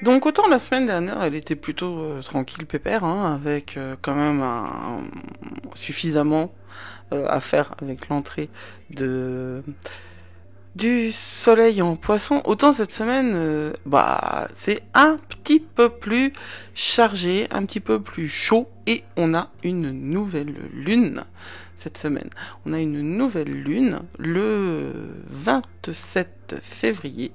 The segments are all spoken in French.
Donc autant la semaine dernière, elle était plutôt tranquille, pépère, hein, avec quand même suffisamment à faire avec l'entrée de du soleil en poisson. Autant cette semaine, c'est un petit peu plus chargé, un petit peu plus chaud, et on a une nouvelle lune cette semaine. On a une nouvelle lune le 27 février.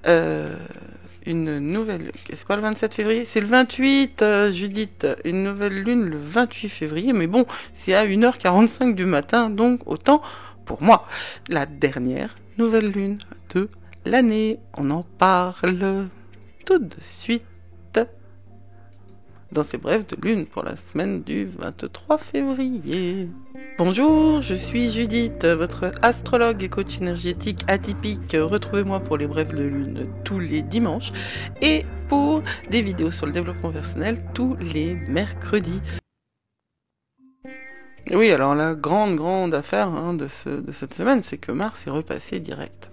Une nouvelle... C'est pas le 27 février, c'est le 28, Judith. Une nouvelle lune le 28 février, mais bon, c'est à 1h45 du matin, donc autant pour moi. La dernière nouvelle lune de l'année. On en parle tout de suite dans ces brèves de lune pour la semaine du 23 février. Bonjour, je suis Judith, votre astrologue et coach énergétique atypique. Retrouvez-moi pour les brèves de lune tous les dimanches et pour des vidéos sur le développement personnel tous les mercredis. Oui, alors la grande affaire de cette semaine, c'est que Mars est repassé direct.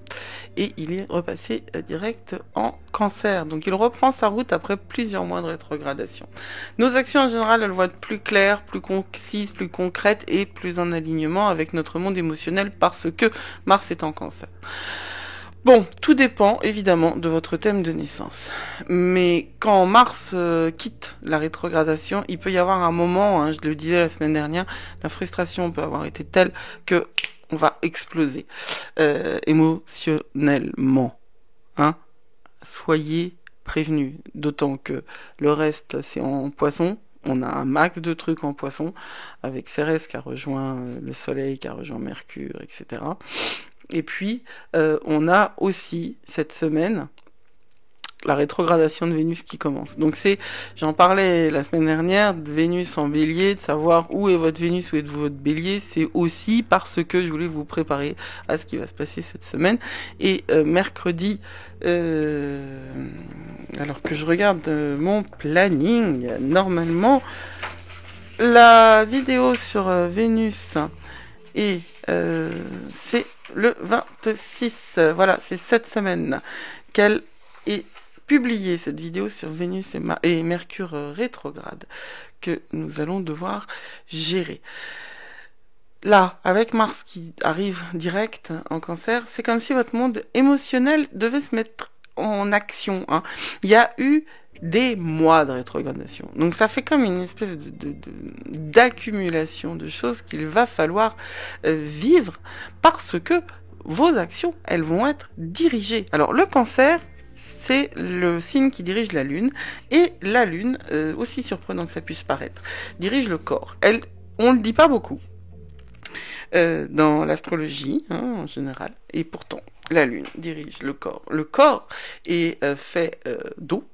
Et il est repassé direct en Cancer. Donc il reprend sa route après plusieurs mois de rétrogradation. Nos actions en général, elles vont être plus claires, plus concises, plus concrètes et plus en alignement avec notre monde émotionnel parce que Mars est en Cancer. Bon, tout dépend évidemment de votre thème de naissance. Mais quand Mars quitte la rétrogradation, il peut y avoir un moment, je le disais la semaine dernière, la frustration peut avoir été telle que on va exploser émotionnellement. Soyez prévenus. D'autant que le reste, c'est en poisson. On a un max de trucs en poisson, avec Cérès qui a rejoint le Soleil, qui a rejoint Mercure, etc. Et puis, on a aussi, cette semaine, la rétrogradation de Vénus qui commence. Donc j'en parlais la semaine dernière, de Vénus en Bélier, de savoir où est votre Vénus, où est votre Bélier, c'est aussi parce que je voulais vous préparer à ce qui va se passer cette semaine. Et mercredi, alors que je regarde mon planning, normalement, la vidéo sur Vénus et c'est le 26, voilà, c'est cette semaine qu'elle est publiée, cette vidéo sur Vénus et Mercure rétrograde, que nous allons devoir gérer. Là, avec Mars qui arrive direct en Cancer, c'est comme si votre monde émotionnel devait se mettre en action. Il y a eu des mois de rétrogradation. Donc ça fait comme une espèce d'accumulation de choses qu'il va falloir vivre parce que vos actions, elles vont être dirigées. Alors le Cancer, c'est le signe qui dirige la Lune, et la Lune, aussi surprenant que ça puisse paraître, dirige le corps. On ne le dit pas beaucoup dans l'astrologie en général, et pourtant la Lune dirige le corps. Le corps est fait d'eau.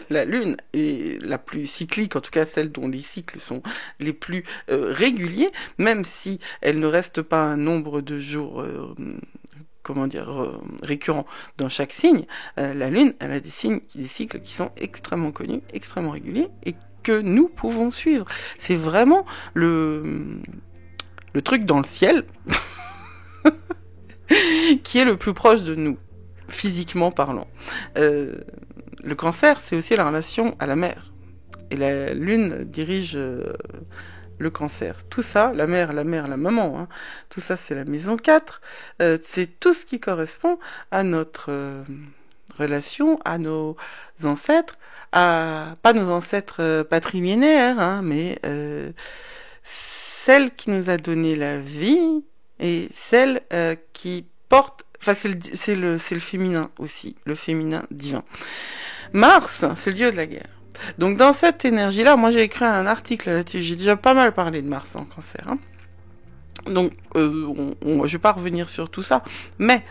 La Lune est la plus cyclique, en tout cas celle dont les cycles sont les plus réguliers, même si elle ne reste pas un nombre de jours récurrents dans chaque signe. La Lune, elle a des cycles qui sont extrêmement connus, extrêmement réguliers, et que nous pouvons suivre. C'est vraiment le truc dans le ciel qui est le plus proche de nous, physiquement parlant. Le Cancer, c'est aussi la relation à la mer. Et la Lune dirige le Cancer. Tout ça, la mère, la maman, tout ça, c'est la maison 4. C'est tout ce qui correspond à notre relation, à nos ancêtres, pas nos ancêtres patrilinéaires, mais celle qui nous a donné la vie et celle qui porte... Enfin, c'est le féminin aussi, le féminin divin. Mars, c'est le dieu de la guerre. Donc dans cette énergie-là, moi j'ai écrit un article là-dessus, j'ai déjà pas mal parlé de Mars en Cancer. Donc je vais pas revenir sur tout ça, mais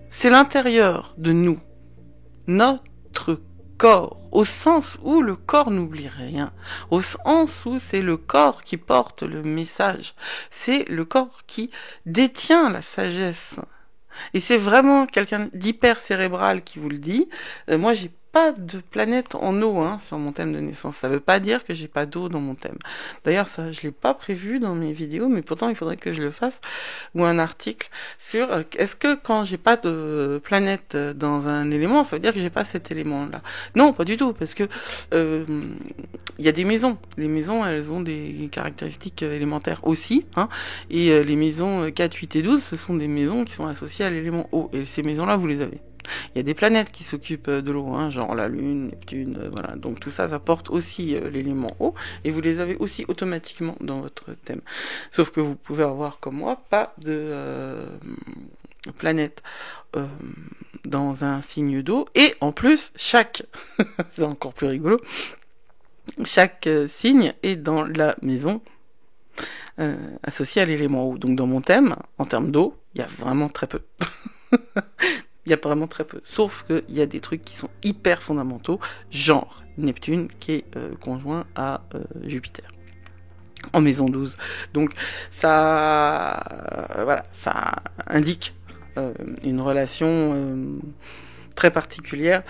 c'est l'intérieur de nous, notre corps, au sens où le corps n'oublie rien, au sens où c'est le corps qui porte le message, c'est le corps qui détient la sagesse. Et c'est vraiment quelqu'un d'hyper cérébral qui vous le dit. Moi, j'ai pas de planète en eau sur mon thème de naissance. Ça veut pas dire que j'ai pas d'eau dans mon thème. D'ailleurs, ça, je l'ai pas prévu dans mes vidéos, mais pourtant, il faudrait que je le fasse, ou un article sur est-ce que quand j'ai pas de planète dans un élément, ça veut dire que j'ai pas cet élément-là. Non, pas du tout, parce que il y a des maisons. Les maisons, elles ont des caractéristiques élémentaires aussi, et les maisons 4, 8 et 12, ce sont des maisons qui sont associées à l'élément eau, et ces maisons-là, vous les avez. Il y a des planètes qui s'occupent de l'eau, genre la Lune, Neptune, voilà. Donc tout ça, ça porte aussi l'élément eau, et vous les avez aussi automatiquement dans votre thème. Sauf que vous pouvez avoir, comme moi, pas de planète dans un signe d'eau, et en plus, chaque, c'est encore plus rigolo, chaque signe est dans la maison associée à l'élément eau. Donc dans mon thème, en termes d'eau, il y a vraiment très peu. Il y a vraiment très peu. Sauf qu'il y a des trucs qui sont hyper fondamentaux, genre Neptune, qui est conjoint à Jupiter, en maison 12. Donc ça, voilà, ça indique une relation très particulière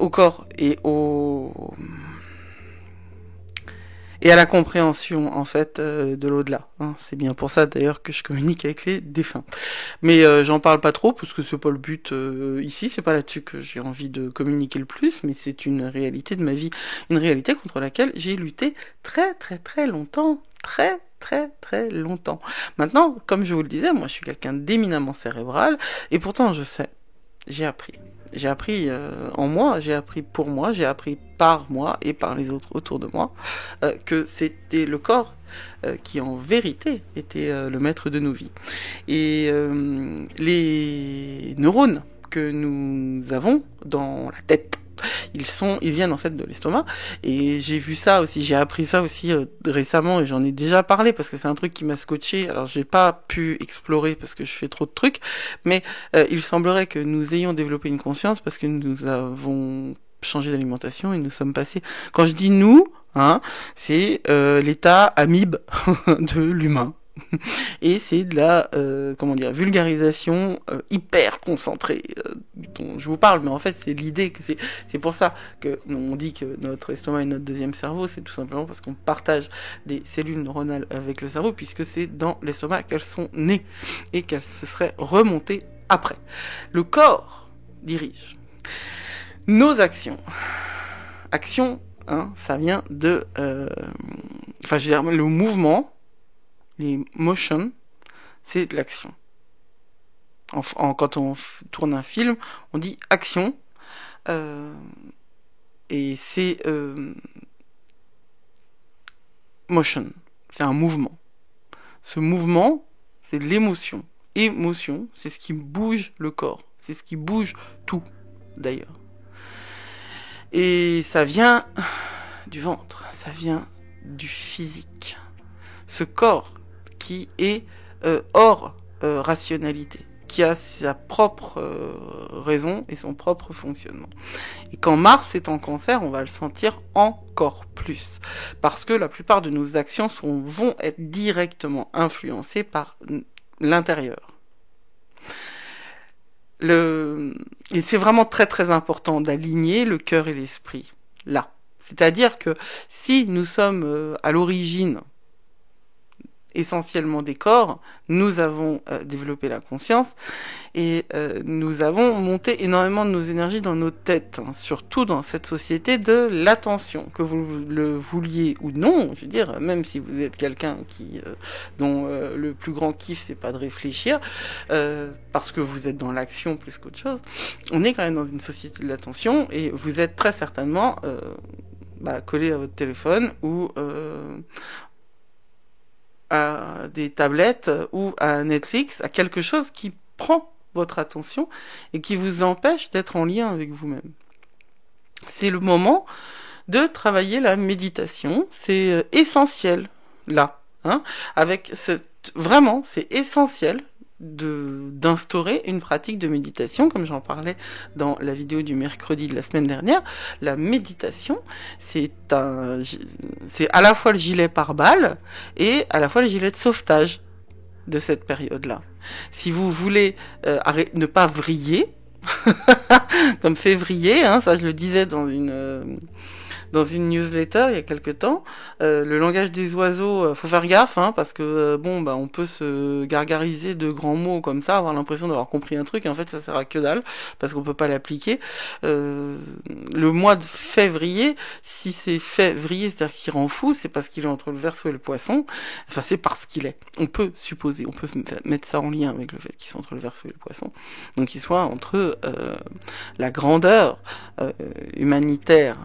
au corps et à la compréhension en fait de l'au-delà. C'est bien pour ça d'ailleurs que je communique avec les défunts. Mais j'en parle pas trop parce que c'est pas le but ici, c'est pas là-dessus que j'ai envie de communiquer le plus, mais c'est une réalité de ma vie, une réalité contre laquelle j'ai lutté très très très longtemps, très longtemps. Maintenant, comme je vous le disais, moi je suis quelqu'un d'éminemment cérébral et pourtant je sais, j'ai appris. J'ai appris en moi, j'ai appris pour moi, j'ai appris par moi et par les autres autour de moi que c'était le corps qui en vérité était le maître de nos vies. Et les neurones que nous avons dans la tête, ils viennent en fait de l'estomac, et j'ai vu ça aussi, j'ai appris ça aussi récemment, et j'en ai déjà parlé parce que c'est un truc qui m'a scotché. Alors j'ai pas pu explorer parce que je fais trop de trucs, mais il semblerait que nous ayons développé une conscience parce que nous avons changé d'alimentation et nous sommes passés, quand je dis nous, c'est l'état amibe de l'humain. Et c'est de la vulgarisation hyper concentrée dont je vous parle, mais en fait c'est l'idée que c'est pour ça que on dit que notre estomac est notre deuxième cerveau. C'est tout simplement parce qu'on partage des cellules neuronales avec le cerveau, puisque c'est dans l'estomac qu'elles sont nées et qu'elles se seraient remontées après. Le corps dirige nos actions. Ça vient de le mouvement. Les motions, c'est de l'action. Quand on tourne un film, on dit action, et c'est motion, c'est un mouvement. Ce mouvement, c'est de l'émotion. Émotion, c'est ce qui bouge le corps, c'est ce qui bouge tout, d'ailleurs. Et ça vient du ventre, ça vient du physique. Ce corps qui est hors rationalité, qui a sa propre raison et son propre fonctionnement. Et quand Mars est en Cancer, on va le sentir encore plus, parce que la plupart de nos actions vont être directement influencées par l'intérieur. Et c'est vraiment très très important d'aligner le cœur et l'esprit là. C'est-à-dire que si nous sommes à l'origine essentiellement des corps, nous avons développé la conscience et nous avons monté énormément de nos énergies dans nos têtes, surtout dans cette société de l'attention, que vous le vouliez ou non. Je veux dire, même si vous êtes quelqu'un dont le plus grand kiff c'est pas de réfléchir, parce que vous êtes dans l'action plus qu'autre chose, on est quand même dans une société de l'attention et vous êtes très certainement collé à votre téléphone ou à des tablettes ou à Netflix, à quelque chose qui prend votre attention et qui vous empêche d'être en lien avec vous-même. C'est le moment de travailler la méditation, c'est essentiel là, vraiment c'est essentiel d'instaurer une pratique de méditation, comme j'en parlais dans la vidéo du mercredi de la semaine dernière. La méditation, c'est à la fois le gilet pare-balles et à la fois le gilet de sauvetage de cette période-là. Si vous voulez ne pas vriller, comme février, hein, ça je le disais dans une newsletter il y a quelque temps. Le langage des oiseaux, faut faire gaffe, hein, parce que on peut se gargariser de grands mots comme ça, avoir l'impression d'avoir compris un truc, et en fait ça sert à que dalle, parce qu'on peut pas l'appliquer. Le mois de février, si c'est février, c'est-à-dire qu'il rend fou, c'est parce qu'il est entre le Verseau et le Poisson. Enfin, c'est parce qu'il est. On peut supposer, on peut mettre ça en lien avec le fait qu'ils sont entre le Verseau et le Poisson. Donc qu'ils soient entre la grandeur humanitaire.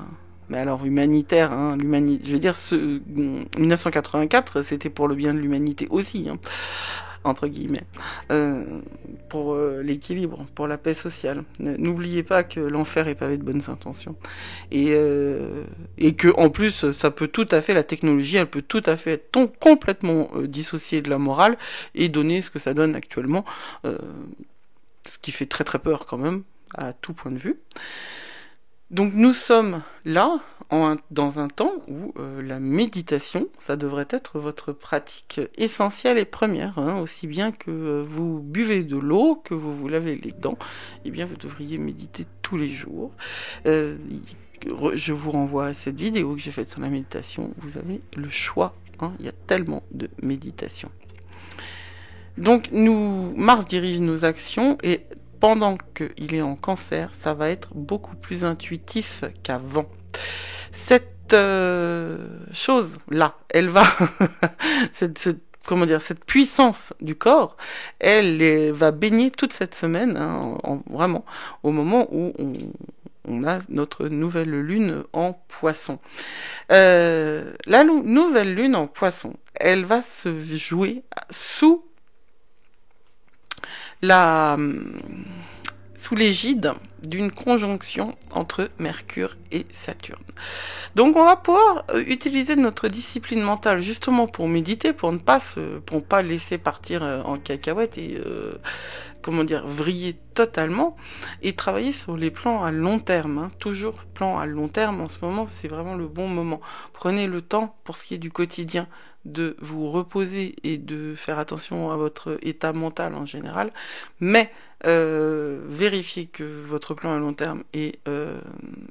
Mais alors humanitaire, hein, je veux dire, 1984, c'était pour le bien de l'humanité aussi, hein, entre guillemets, pour l'équilibre, pour la paix sociale. N'oubliez pas que l'enfer est pavé de bonnes intentions, et que en plus, ça peut tout à fait, la technologie, elle peut tout à fait être complètement dissociée de la morale et donner ce que ça donne actuellement, ce qui fait très très peur quand même à tout point de vue. Donc nous sommes là, dans un temps où la méditation, ça devrait être votre pratique essentielle et première, hein, aussi bien que vous buvez de l'eau, que vous vous lavez les dents, eh bien vous devriez méditer tous les jours. Je vous renvoie à cette vidéo que j'ai faite sur la méditation, vous avez le choix, hein, il y a tellement de méditation. Donc Mars dirige nos actions et pendant qu'il est en Cancer, ça va être beaucoup plus intuitif qu'avant. Cette chose-là, elle va... cette puissance du corps, elle va baigner toute cette semaine, hein, vraiment, au moment où on a notre nouvelle lune en Poisson. La nouvelle lune en Poisson, elle va se jouer sous l'égide d'une conjonction entre Mercure et Saturne. Donc on va pouvoir utiliser notre discipline mentale justement pour méditer, pour ne pas laisser partir en cacahuète et vriller totalement, et travailler sur les plans à long terme, hein. Toujours plan à long terme, en ce moment c'est vraiment le bon moment. Prenez le temps, pour ce qui est du quotidien, de vous reposer et de faire attention à votre état mental en général, mais vérifiez que votre plan à long terme est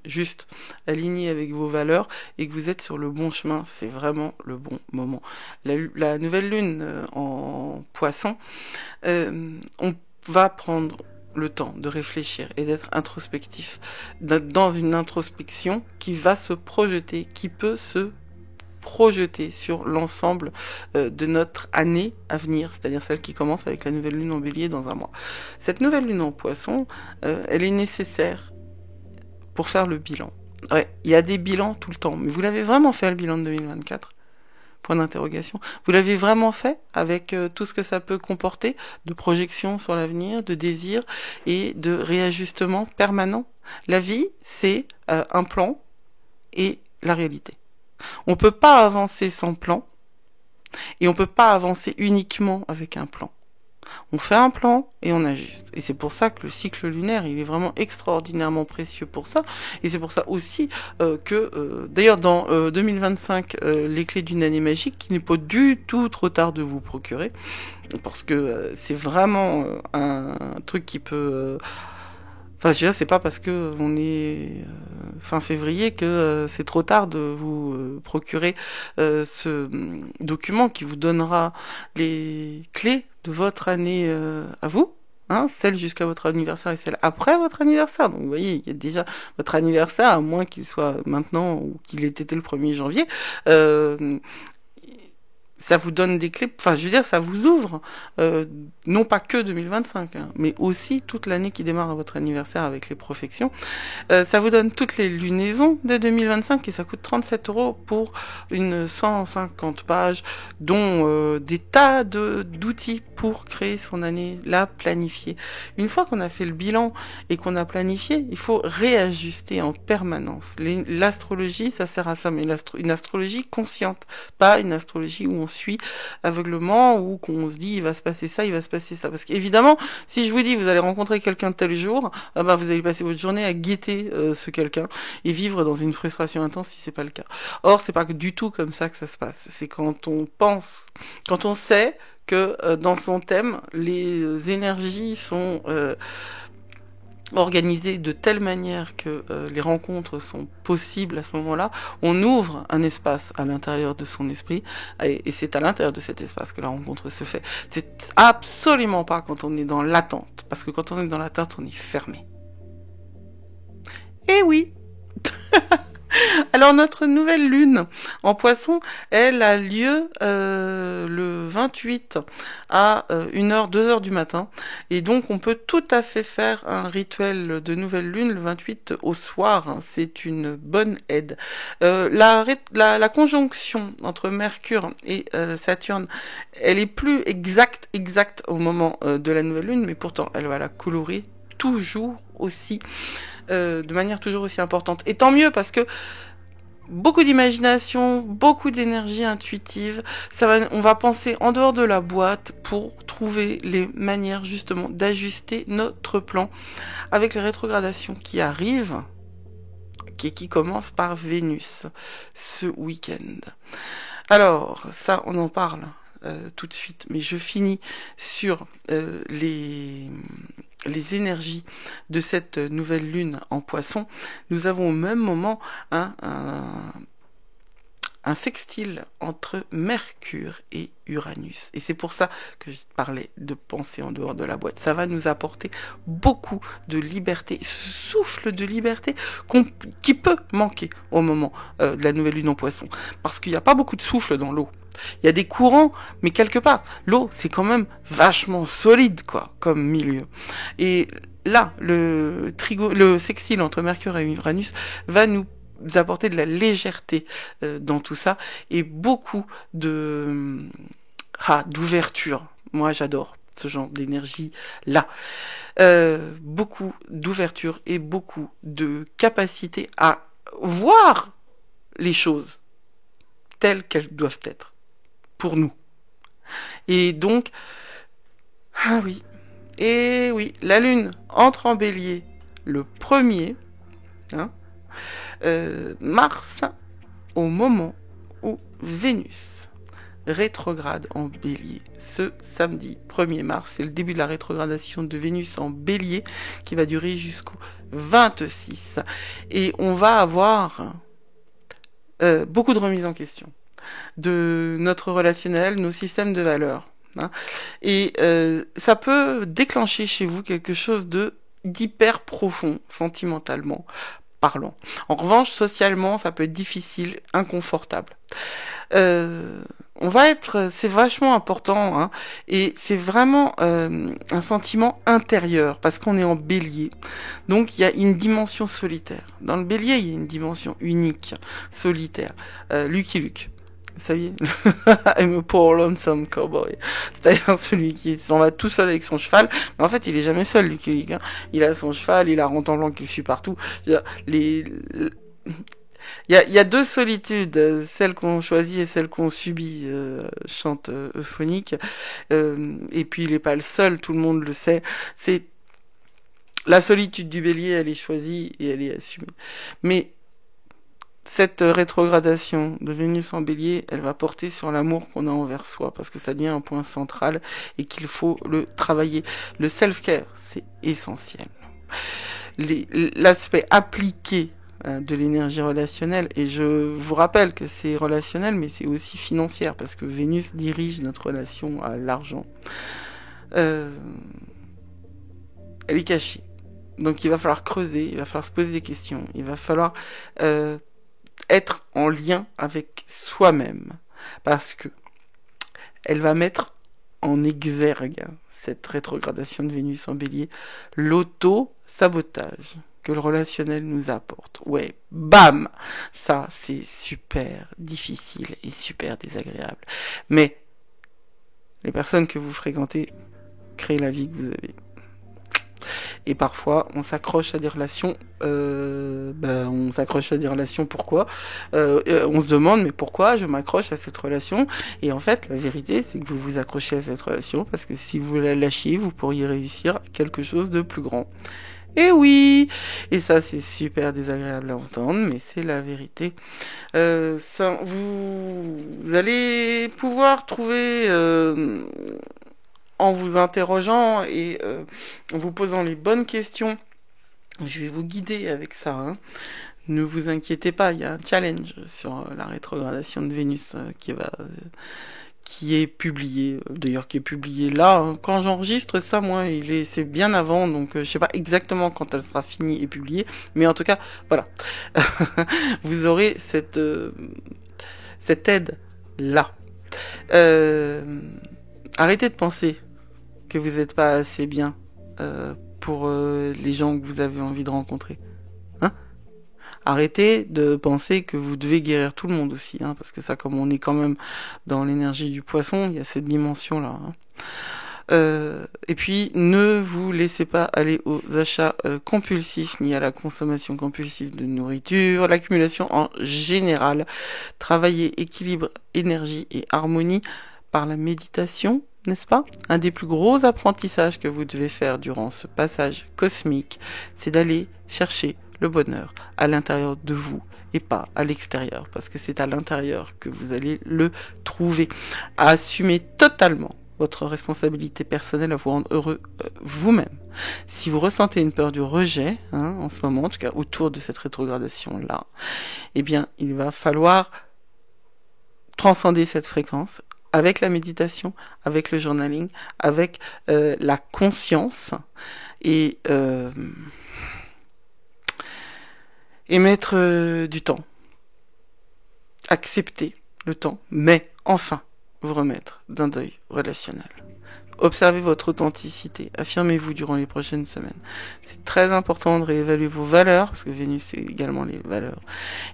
juste aligné avec vos valeurs et que vous êtes sur le bon chemin. C'est vraiment le bon moment. La nouvelle lune en Poisson, on va prendre le temps de réfléchir et d'être introspectif, dans une introspection qui va se projeter, qui peut se projeter sur l'ensemble de notre année à venir, c'est-à-dire celle qui commence avec la nouvelle lune en Bélier dans un mois. Cette nouvelle lune en Poisson, elle est nécessaire pour faire le bilan. Ouais, il y a des bilans tout le temps, mais vous l'avez vraiment fait le bilan de 2024 ? Point d'interrogation. Vous l'avez vraiment fait avec tout ce que ça peut comporter de projections sur l'avenir, de désirs et de réajustements permanents. La vie, c'est un plan et la réalité. On peut pas avancer sans plan et on peut pas avancer uniquement avec un plan. On fait un plan et on ajuste. Et c'est pour ça que le cycle lunaire, il est vraiment extraordinairement précieux pour ça. Et c'est pour ça aussi d'ailleurs dans 2025, les clés d'une année magique, qui n'est pas du tout trop tard de vous procurer, parce que c'est vraiment un truc qui peut... Enfin, je veux dire, c'est pas parce que on est fin février que c'est trop tard de vous procurer ce document qui vous donnera les clés de votre année à vous, hein, celle jusqu'à votre anniversaire et celle après votre anniversaire. Donc vous voyez, il y a déjà votre anniversaire, à moins qu'il soit maintenant ou qu'il ait été le 1er janvier. Ça vous donne des clés, enfin je veux dire, ça vous ouvre, non pas que 2025, hein, mais aussi toute l'année qui démarre à votre anniversaire avec les profections. Ça vous donne toutes les lunaisons de 2025 et ça coûte 37 € pour une 150 pages, dont des tas d'outils pour créer son année, la planifier. Une fois qu'on a fait le bilan et qu'on a planifié, il faut réajuster en permanence. L'astrologie, ça sert à ça, mais une astrologie consciente, pas une astrologie où on suit aveuglement ou qu'on se dit il va se passer ça, il va se passer ça. Parce qu'évidemment, si je vous dis vous allez rencontrer quelqu'un tel jour, vous allez passer votre journée à guetter ce quelqu'un et vivre dans une frustration intense si c'est pas le cas. Or, c'est pas du tout comme ça que ça se passe. C'est quand on sait que dans son thème, les énergies sont organisé de telle manière que les rencontres sont possibles à ce moment-là, on ouvre un espace à l'intérieur de son esprit, et c'est à l'intérieur de cet espace que la rencontre se fait. C'est absolument pas quand on est dans l'attente, parce que quand on est dans l'attente, on est fermé. Eh oui. Alors notre nouvelle lune en Poisson, elle a lieu le 28 à 1h, 2h du matin. Et donc on peut tout à fait faire un rituel de nouvelle lune le 28 au soir. Hein. C'est une bonne aide. La conjonction entre Mercure et Saturne, elle est plus exacte au moment de la nouvelle lune, mais pourtant elle va la colorer toujours aussi de manière toujours aussi importante. Et tant mieux parce que beaucoup d'imagination, beaucoup d'énergie intuitive, on va penser en dehors de la boîte pour trouver les manières justement d'ajuster notre plan avec les rétrogradations qui arrivent, qui commencent par Vénus ce week-end. Alors, ça, on en parle tout de suite, mais je finis sur les énergies de cette nouvelle lune en Poisson. Nous avons au même moment un sextile entre Mercure et Uranus. Et c'est pour ça que je parlais de penser en dehors de la boîte. Ça va nous apporter beaucoup de liberté, ce souffle de liberté qui peut manquer au moment de la nouvelle lune en Poisson. Parce qu'il n'y a pas beaucoup de souffle dans l'eau. Il y a des courants, mais quelque part, l'eau, c'est quand même vachement solide, quoi, comme milieu. Et là, le sextile entre Mercure et Uranus va nous apporter de la légèreté dans tout ça et beaucoup d'ouverture. Moi, j'adore ce genre d'énergie là. Beaucoup d'ouverture et beaucoup de capacité à voir les choses telles qu'elles doivent être pour nous. Et donc, ah oui, et oui, la Lune entre en Bélier le 1er, hein, Mars au moment où Vénus rétrograde en Bélier. Ce samedi 1er mars, c'est le début de la rétrogradation de Vénus en Bélier qui va durer jusqu'au 26. Et on va avoir beaucoup de remises en question de notre relationnel, nos systèmes de valeurs. Hein. Et ça peut déclencher chez vous quelque chose d'hyper profond, sentimentalement parlant. En revanche, socialement, ça peut être difficile, inconfortable. C'est vachement important, hein, et c'est vraiment un sentiment intérieur, parce qu'on est en Bélier. Donc il y a une dimension solitaire. Dans le Bélier, il y a une dimension unique, solitaire. Lucky Luke. Vous saviez, I'm a poor lonesome cowboy. C'est-à-dire celui qui s'en va tout seul avec son cheval. Mais en fait, il est jamais seul, Lucky Luke. Hein. Il a son cheval, il a Rentan Blanc qui le suit partout. Il y a deux solitudes, celle qu'on choisit et celle qu'on subit, chante Euphonique. Et puis il n'est pas le seul, tout le monde le sait. C'est la solitude du Bélier, elle est choisie et elle est assumée. Mais cette rétrogradation de Vénus en Bélier, elle va porter sur l'amour qu'on a envers soi, parce que ça devient un point central et qu'il faut le travailler. Le self-care, c'est essentiel. L'aspect appliqué de l'énergie relationnelle, et je vous rappelle que c'est relationnel, mais c'est aussi financière, parce que Vénus dirige notre relation à l'argent. Elle est cachée. Donc il va falloir creuser, il va falloir se poser des questions, il va falloir être en lien avec soi-même, parce que elle va mettre en exergue, cette rétrogradation de Vénus en Bélier, l'auto-sabotage que le relationnel nous apporte. Ouais, bam! Ça, c'est super difficile et super désagréable. Mais les personnes que vous fréquentez créent la vie que vous avez. Et parfois, on s'accroche à des relations. On s'accroche à des relations. Pourquoi on se demande, mais pourquoi je m'accroche à cette relation? Et en fait, la vérité, c'est que vous vous accrochez à cette relation parce que si vous la lâchiez, vous pourriez réussir quelque chose de plus grand. Et oui, et ça c'est super désagréable à entendre, mais c'est la vérité. Vous allez pouvoir trouver en vous interrogeant et en vous posant les bonnes questions Je vais vous guider avec ça, hein. Ne vous inquiétez pas, il y a un challenge sur la rétrogradation de Vénus qui est publié, d'ailleurs qui est publié là, hein. Quand j'enregistre ça, moi, c'est bien avant, donc je sais pas exactement quand elle sera finie et publiée, mais en tout cas, voilà. Vous aurez cette aide là. Arrêtez de penser que vous n'êtes pas assez bien pour les gens que vous avez envie de rencontrer. Hein? Arrêtez de penser que vous devez guérir tout le monde aussi, hein, parce que ça, comme on est quand même dans l'énergie du poisson, il y a cette dimension-là. Hein. Et puis, ne vous laissez pas aller aux achats compulsifs, ni à la consommation compulsive de nourriture, l'accumulation en général. Travaillez équilibre, énergie et harmonie par la méditation, n'est-ce pas? Un des plus gros apprentissages que vous devez faire durant ce passage cosmique, c'est d'aller chercher le bonheur à l'intérieur de vous et pas à l'extérieur, parce que c'est à l'intérieur que vous allez le trouver. Assumez totalement votre responsabilité personnelle à vous rendre heureux vous-même. Si vous ressentez une peur du rejet, hein, en ce moment, en tout cas autour de cette rétrogradation-là, eh bien, il va falloir transcender cette fréquence avec la méditation, avec le journaling, avec la conscience et mettre du temps. Accepter le temps, mais enfin vous remettre d'un deuil relationnel. Observez votre authenticité, affirmez-vous durant les prochaines semaines. C'est très important de réévaluer vos valeurs, parce que Vénus c'est également les valeurs,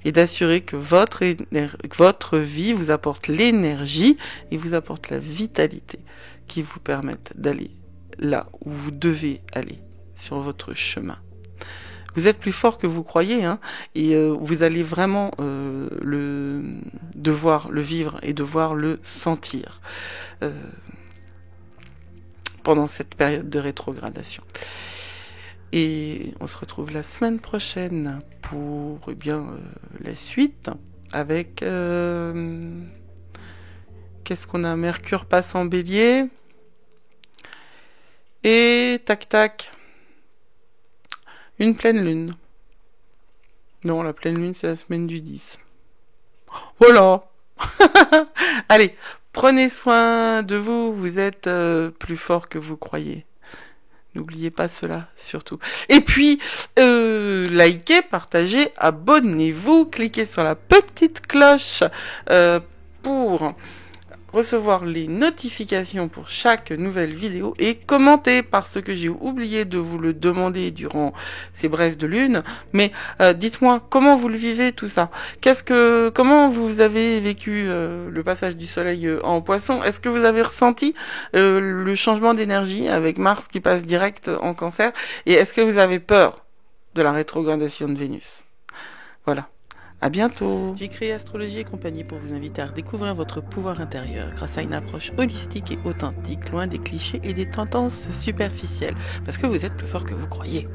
et d'assurer que votre vie vous apporte l'énergie et vous apporte la vitalité qui vous permettent d'aller là où vous devez aller sur votre chemin. Vous êtes plus fort que vous croyez, hein, et vous allez vraiment devoir le vivre et devoir le sentir pendant cette période de rétrogradation. Et on se retrouve la semaine prochaine pour la suite avec qu'est-ce qu'on a? Mercure passe en Bélier et tac tac. Une pleine lune. Non, la pleine lune, c'est la semaine du 10. Voilà. Allez, prenez soin de vous. Vous êtes plus fort que vous croyez. N'oubliez pas cela, surtout. Et puis, likez, partagez, abonnez-vous. Cliquez sur la petite cloche pour recevoir les notifications pour chaque nouvelle vidéo et commenter, parce que j'ai oublié de vous le demander durant ces brèves de lune, mais dites-moi comment vous le vivez tout ça. Comment vous avez vécu le passage du soleil en Poisson? Est-ce que vous avez ressenti le changement d'énergie avec Mars qui passe direct en Cancer? Et est-ce que vous avez peur de la rétrogradation de Vénus? Voilà. À bientôt. J'ai créé Astrologie et compagnie pour vous inviter à redécouvrir votre pouvoir intérieur grâce à une approche holistique et authentique, loin des clichés et des tendances superficielles, parce que vous êtes plus fort que vous croyez.